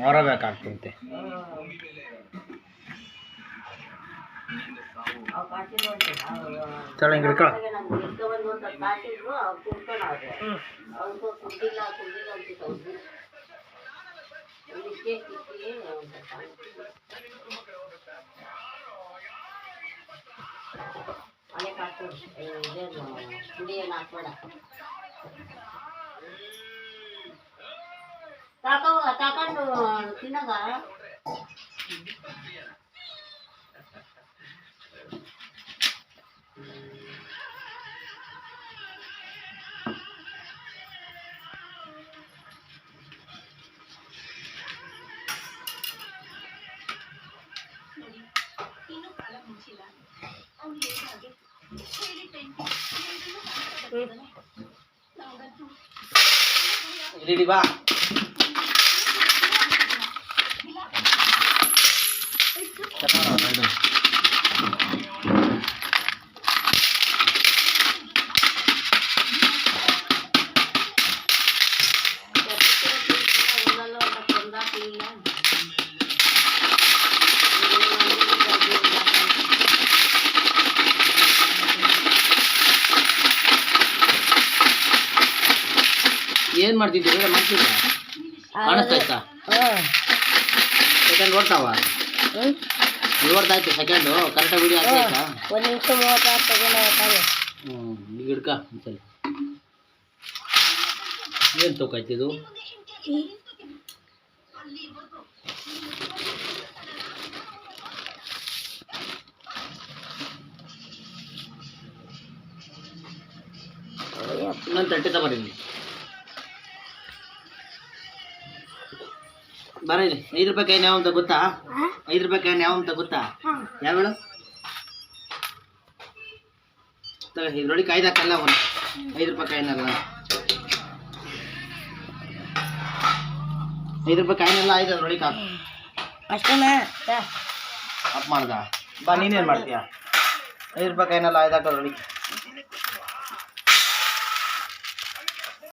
ಹೊರಬೇಕಾಗ್ತೈತೆ. ಚಳ ಹಿಂಗೆ ಹಿಡ್ಕೊಳ. ತಕೊಂಡು ತಿನ್ನಗ ಇಲ್ಲಿ ಬಾ. ಏನ್ ಮಾಡ್ತಿದ್ದೀರಿ? ಮಾಡ್ತಿದ್ದ ಕಾಣಿಸ್ತಾಯ್ತಾ? ಸೆಕೆಂಡ್ ಓಡ್ತಾವ? ಓಡ್ತಾಯ್ತು ಸೆಕೆಂಡು ಕರೆಕ್ಟಾಗಿ ವಿಡಿಯೋ ಆಗ್ತಾಯ್ತಾ? 1 ನಿಮಿಷ 36 ಸೆಕೆಂಡ್ ಆಗ್ತಾವೆ. ಈಗ ಹಿಡ್ಕ ಒಂದ್ಸಲಿ. ಏನು ತೋಕಾಯ್ತಿದು? ಇನ್ನೊಂದು 30 ತಗೊಳ್ಳಿ. ಬರ ಇಲ್ಲಿ. 5 ರೂಪಾಯಿ ಕಾಯಿನ್ ಯಾವ ಅಂತ ಗೊತ್ತಾ? 5 ರೂಪಾಯಿ ಕಾಯಿನ್ ಯಾವ ಅಂತ ಗೊತ್ತಾ? ಯಾವ ಹೇಳು? ಇದ್ರೊಳಗೆ ಕಾಯ್ದು ಹಾಕಲ್ಲ ಅವನು. 5 ರೂಪಾಯಿ ಕಾಯಿನಲ್ಲ. 5 ರೂಪಾಯಿ ಕಾಯಿನೆಲ್ಲ ಆಯ್ತು ಅದ್ರೊಳಗೆ ಹಾಕು. ಅಷ್ಟೇನಾ? ಅಪ್ ಮಾಡ್ದ. ಬಾ ನೀನೇನು ಮಾಡ್ತೀಯ? 5 ರೂಪಾಯಿ ಕಾಯಿನೆಲ್ಲ ಆಯ್ತು ಹಾಕೋದ್ರೊಳಗೆ.